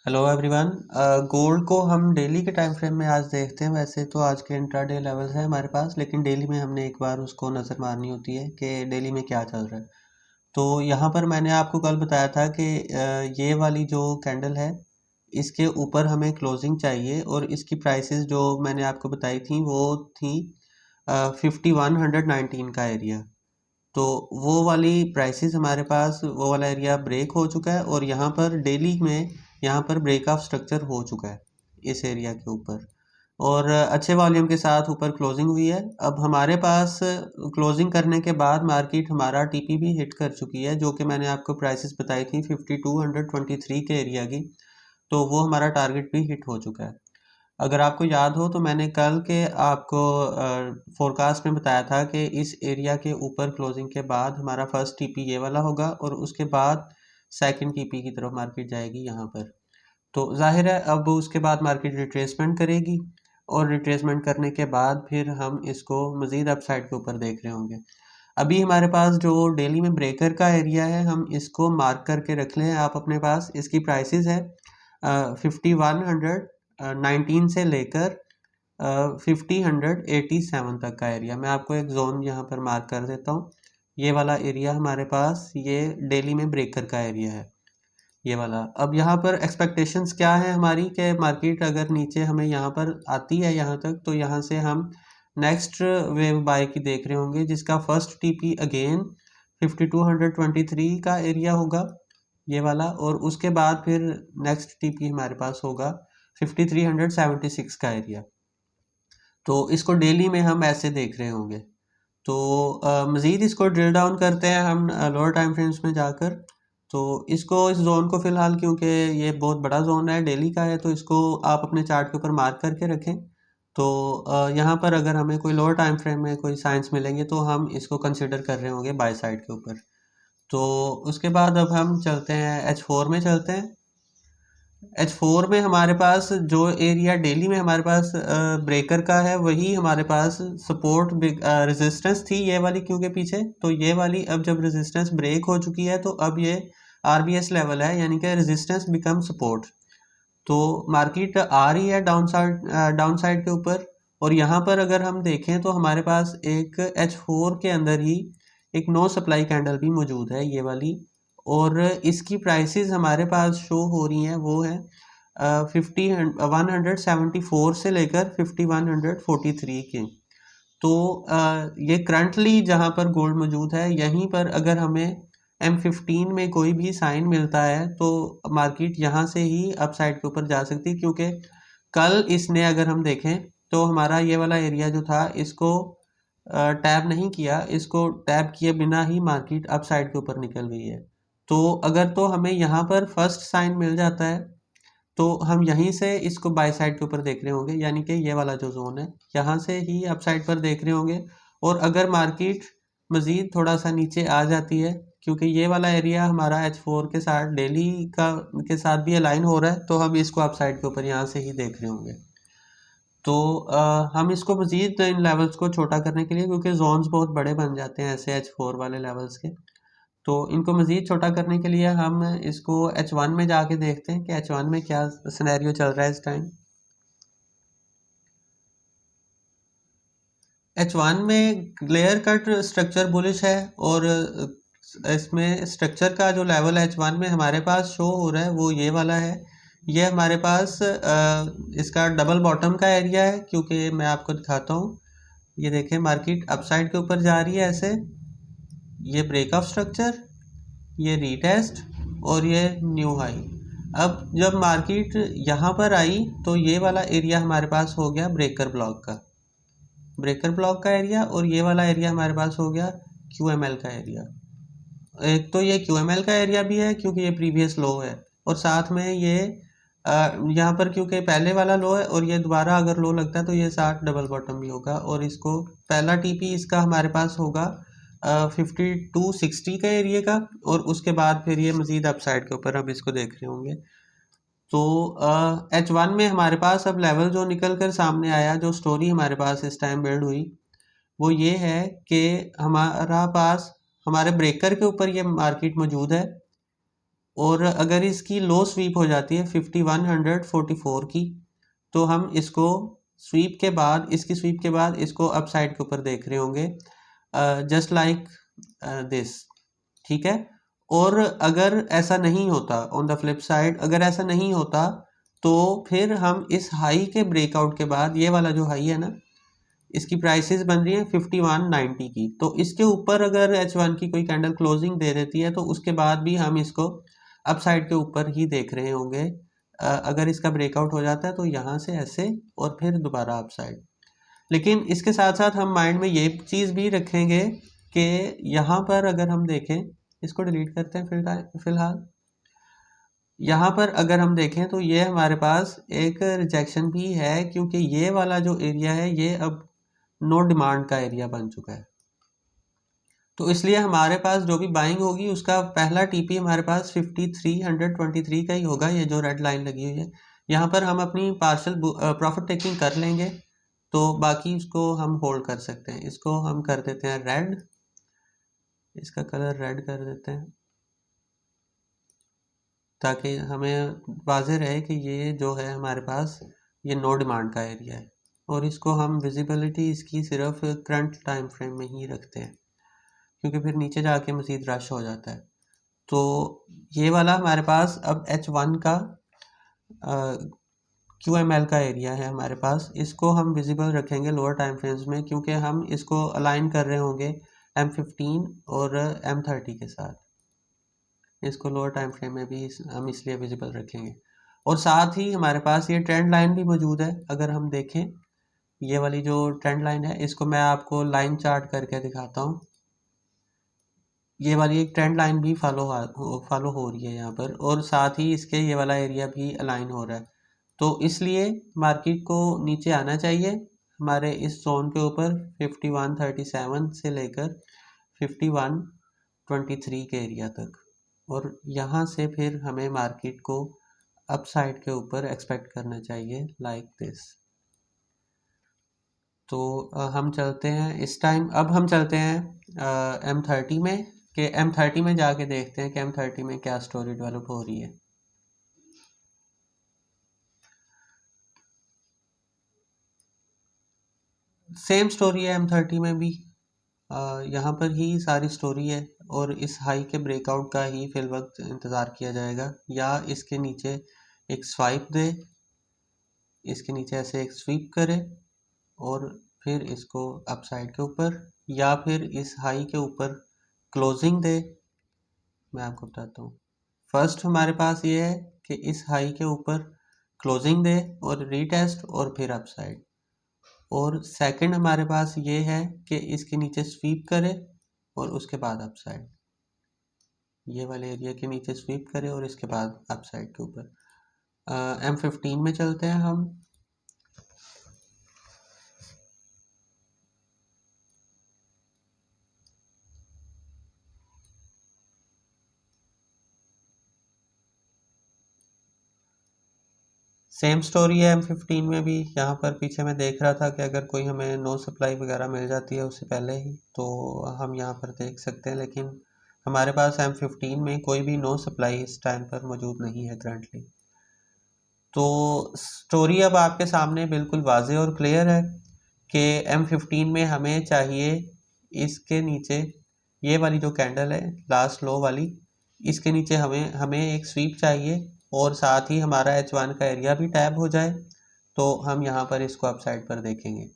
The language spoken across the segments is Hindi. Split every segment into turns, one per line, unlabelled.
Hello everyone. गोल्ड को हम डेली के टाइम फ्रेम में आज देखते हैं। वैसे तो आज के इंट्राडे लेवल्स हैं हमारे पास, लेकिन डेली में हमने एक बार उसको नज़र मारनी होती है कि डेली में क्या चल रहा है। तो यहाँ पर मैंने आपको कल बताया था कि ये वाली जो कैंडल है इसके ऊपर हमें क्लोजिंग चाहिए, और इसकी प्राइसेस जो मैंने आपको बताई थी वो थी 5119 का एरिया। तो वो वाली प्राइसेस हमारे पास, वो वाला एरिया ब्रेक हो चुका है, और यहाँ पर डेली में यहाँ पर ब्रेक ऑफ स्ट्रक्चर हो चुका है इस एरिया के ऊपर, और अच्छे वॉल्यूम के साथ ऊपर क्लोजिंग हुई है। अब हमारे पास क्लोजिंग करने के बाद मार्केट हमारा टीपी भी हिट कर चुकी है, जो कि मैंने आपको प्राइसेस बताई थी 5223 के एरिया की। तो वो हमारा टारगेट भी हिट हो चुका है। अगर आपको याद हो तो मैंने कल के आपको फोरकास्ट में बताया था कि इस एरिया के ऊपर क्लोजिंग के बाद हमारा फर्स्ट टीपी ये वाला होगा, और उसके बाद सेकंड टीपी की तरफ मार्केट जाएगी यहाँ पर। तो जाहिर है अब उसके बाद मार्केट रिट्रेसमेंट करेगी, और रिट्रेसमेंट करने के बाद फिर हम इसको मज़ीद अपसाइड के ऊपर देख रहे होंगे। अभी हमारे पास जो डेली में ब्रेकर का एरिया है, हम इसको मार्क करके रख लें आप अपने पास। इसकी प्राइसेस है 5119 से लेकर 5087 तक का एरिया। मैं आपको एक जोन यहाँ पर मार्क कर देता हूँ। ये वाला एरिया हमारे पास ये डेली में ब्रेकर का एरिया है, ये वाला। अब यहाँ पर एक्सपेक्टेशंस क्या है हमारी कि मार्केट अगर नीचे हमें यहाँ पर आती है यहाँ तक, तो यहाँ से हम नेक्स्ट वेव बाय की देख रहे होंगे, जिसका फर्स्ट टीपी अगेन 5223 का एरिया होगा, ये वाला। और उसके बाद फिर नेक्स्ट टीपी हमारे पास होगा 5376 का एरिया। तो इसको डेली में हम ऐसे देख रहे होंगे। तो मज़ीद इसको ड्रिल डाउन करते हैं हम लोअर टाइम फ्रेम्स में जाकर। तो इसको, इस जोन को फ़िलहाल, क्योंकि ये बहुत बड़ा जोन है, डेली का है, तो इसको आप अपने चार्ट के ऊपर मार्क करके रखें। तो यहाँ पर अगर हमें कोई लोअर टाइम फ्रेम में कोई साइंस मिलेंगे तो हम इसको कंसिडर कर रहे होंगे बाय साइड के ऊपर। तो उसके बाद अब हम चलते हैं H4 में चलते हैं। H4 में हमारे पास जो एरिया डेली में हमारे पास ब्रेकर का है, वही हमारे पास सपोर्ट रेजिस्टेंस थी ये वाली, क्योंकि पीछे तो ये वाली अब जब रेजिस्टेंस ब्रेक हो चुकी है तो अब ये RBS लेवल है, यानी कि रेजिस्टेंस बिकम सपोर्ट। तो मार्केट आ रही है डाउन साइड के ऊपर। और यहाँ पर अगर हम देखें तो हमारे पास एक H4 के अंदर ही एक नो सप्लाई कैंडल भी मौजूद है, ये वाली। और इसकी प्राइसेस हमारे पास शो हो रही हैं, वो है 174 से लेकर 5143 के। तो ये करंटली जहाँ पर गोल्ड मौजूद है, यहीं पर अगर हमें M15 में कोई भी साइन मिलता है तो मार्केट यहाँ से ही अपसाइड के ऊपर जा सकती है, क्योंकि कल इसने, अगर हम देखें तो हमारा ये वाला एरिया जो था, इसको टैब नहीं किया, इसको टैब किए बिना ही मार्केट अपसाइड के ऊपर निकल गई है। तो अगर तो हमें यहाँ पर फर्स्ट साइन मिल जाता है तो हम यहीं से इसको बाय साइड के ऊपर देख रहे होंगे, यानी कि ये वाला जो जोन है यहाँ से ही अपसाइड पर देख रहे होंगे। और अगर मार्केट मज़ीद थोड़ा सा नीचे आ जाती है, क्योंकि ये वाला एरिया हमारा H4 के साथ डेली का के साथ भी अलाइन हो रहा है, तो हम इसको अपसाइड के ऊपर यहाँ से ही देख रहे होंगे। तो हम इसको मज़ीद इन लेवल्स को छोटा करने के लिए, क्योंकि जोन्स बहुत बड़े बन जाते हैं ऐसे H4 वाले लेवल्स के, तो इनको मज़ीद छोटा करने के लिए हम इसको H1 में जाके देखते हैं कि H1 में क्या सिनेरियो चल रहा है इस टाइम। H1 में क्लियर कट स्ट्रक्चर बुलिश है, और इसमें स्ट्रक्चर का जो लेवल H1 में हमारे पास शो हो रहा है वो ये वाला है। ये हमारे पास इसका डबल बॉटम का एरिया है, क्योंकि मैं आपको दिखाता हूँ। ये देखें, मार्केट अपसाइड के ऊपर जा रही है ऐसे, ये ब्रेक ऑफ स्ट्रक्चर, ये रीटेस्ट, और ये न्यू हाई। अब जब मार्केट यहाँ पर आई तो ये वाला एरिया हमारे पास हो गया ब्रेकर ब्लॉक का एरिया, और ये वाला एरिया हमारे पास हो गया QML का एरिया। एक तो ये QML का एरिया भी है क्योंकि ये प्रीवियस लो है, और साथ में ये यहाँ पर क्योंकि पहले वाला लो है, और ये दोबारा अगर लो लगता है तो ये साथ डबल बॉटम भी होगा, और इसको पहला टीपी इसका हमारे पास होगा 5260 का एरिया का, और उसके बाद फिर ये मज़ीद अपसाइड के ऊपर हम इसको देख रहे होंगे। तो H1 में हमारे पास अब लेवल जो निकल कर सामने आया, जो स्टोरी हमारे पास इस टाइम बिल्ड हुई, वो ये है कि हमारा पास हमारे ब्रेकर के ऊपर ये मार्केट मौजूद है, और अगर इसकी लो स्वीप हो जाती है 5144 की, तो हम इसको स्वीप के बाद, इसकी स्वीप के बाद इसको अप साइड के ऊपर देख रहे होंगे, जस्ट लाइक दिस, ठीक है। और अगर ऐसा नहीं होता, ऑन द फ्लिप साइड अगर ऐसा नहीं होता, तो फिर हम इस हाई के ब्रेकआउट के बाद, ये वाला जो हाई है ना, इसकी प्राइसेस बन रही है 5190 की, तो इसके ऊपर अगर H1 की कोई कैंडल क्लोजिंग दे देती है, तो उसके बाद भी हम इसको अप साइड के ऊपर ही देख रहे होंगे। अगर इसका ब्रेकआउट हो जाता है तो यहाँ से ऐसे और फिर दोबारा अप साइड। लेकिन इसके साथ साथ हम माइंड में ये चीज़ भी रखेंगे कि यहाँ पर अगर हम देखें, इसको डिलीट करते हैं फिलहाल, यहाँ पर अगर हम देखें तो ये हमारे पास एक रिजेक्शन भी है, क्योंकि ये वाला जो एरिया है ये अब नो डिमांड का एरिया बन चुका है। तो इसलिए हमारे पास जो भी बाइंग होगी उसका पहला टीपी हमारे पास 5323 का ही होगा, ये जो रेड लाइन लगी हुई है। यहाँ पर हम अपनी पार्शियल प्रॉफिट टेकिंग कर लेंगे, तो बाकी उसको हम होल्ड कर सकते हैं। इसको हम कर देते हैं रेड, इसका कलर रेड कर देते हैं, ताकि हमें वाज़ेह रहे कि ये जो है हमारे पास ये नो डिमांड का एरिया है। और इसको हम विजिबिलिटी इसकी सिर्फ करंट टाइम फ्रेम में ही रखते हैं, क्योंकि फिर नीचे जाके मज़ीद रश हो जाता है। तो ये वाला हमारे पास अब H1 का QML का एरिया है हमारे पास, इसको हम विजिबल रखेंगे लोअर टाइम फ्रेम्स में, क्योंकि हम इसको अलाइन कर रहे होंगे M15 और M30 के साथ। इसको लोअर टाइम फ्रेम में भी हम इसलिए विजिबल रखेंगे। और साथ ही हमारे पास ये ट्रेंड लाइन भी मौजूद है। अगर हम देखें ये वाली जो ट्रेंड लाइन है, इसको मैं आपको लाइन चार्ट करके दिखाता हूँ। ये वाली एक ट्रेंड लाइन भी फॉलो हो रही है यहाँ पर, और साथ ही इसके ये वाला एरिया भी अलाइन हो रहा है। तो इसलिए मार्केट को नीचे आना चाहिए हमारे इस जोन के ऊपर 5137 से लेकर 5123 के एरिया तक, और यहाँ से फिर हमें मार्केट को अप साइड के ऊपर एक्सपेक्ट करना चाहिए लाइक दिस। तो हम चलते हैं इस टाइम, अब हम चलते हैं M30 में, कि M30 में जाके देखते हैं कि M30 में क्या स्टोरी डेवलप हो रही है। सेम स्टोरी है M30 में भी, यहाँ पर ही सारी स्टोरी है, और इस हाई के ब्रेकआउट का ही फिल वक्त इंतज़ार किया जाएगा, या इसके नीचे एक स्वाइप दे, इसके नीचे ऐसे एक स्वीप करे और फिर इसको अप साइड के ऊपर, या फिर इस हाई के ऊपर क्लोजिंग दे। मैं आपको बताता हूँ। फर्स्ट हमारे पास ये है कि इस हाई के ऊपर क्लोजिंग दे और रीटेस्ट और फिर अप साइड, और सेकंड हमारे पास ये है कि इसके नीचे स्वीप करे और उसके बाद अप साइड, ये वाले एरिया के नीचे स्वीप करे और इसके बाद अप साइड के ऊपर। M15 में चलते हैं हम। सेम स्टोरी है M15 में भी। यहाँ पर पीछे मैं देख रहा था कि अगर कोई हमें नो सप्लाई वगैरह मिल जाती है उससे पहले ही, तो हम यहाँ पर देख सकते हैं, लेकिन हमारे पास M15 में कोई भी नो सप्लाई इस टाइम पर मौजूद नहीं है करंटली। तो स्टोरी अब आपके सामने बिल्कुल वाज़ेह और क्लियर है कि M15 में हमें चाहिए इसके नीचे ये वाली जो कैंडल है लास्ट लो वाली, इसके नीचे हमें एक स्वीप चाहिए, और साथ ही हमारा H1 का एरिया भी टैप हो जाए, तो हम यहाँ पर इसको अप साइड पर देखेंगे।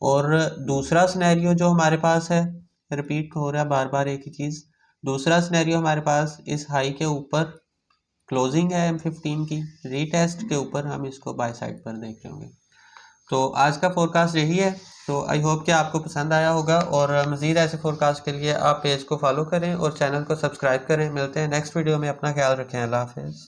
और दूसरा सिनेरियो जो हमारे पास है, रिपीट हो रहा है बार बार एक ही चीज़, दूसरा सिनेरियो हमारे पास इस हाई के ऊपर क्लोजिंग है M15 की, रीटेस्ट के ऊपर हम इसको बाय साइड पर देख रहे होंगे। तो आज का फोरकास्ट यही है। तो आई होप कि आपको पसंद आया होगा, और मज़ीद ऐसे फोरकास्ट के लिए आप पेज को फॉलो करें और चैनल को सब्सक्राइब करें। मिलते हैं नेक्स्ट वीडियो में, अपना ख्याल रखें। अल्लाह हाफ़िज़।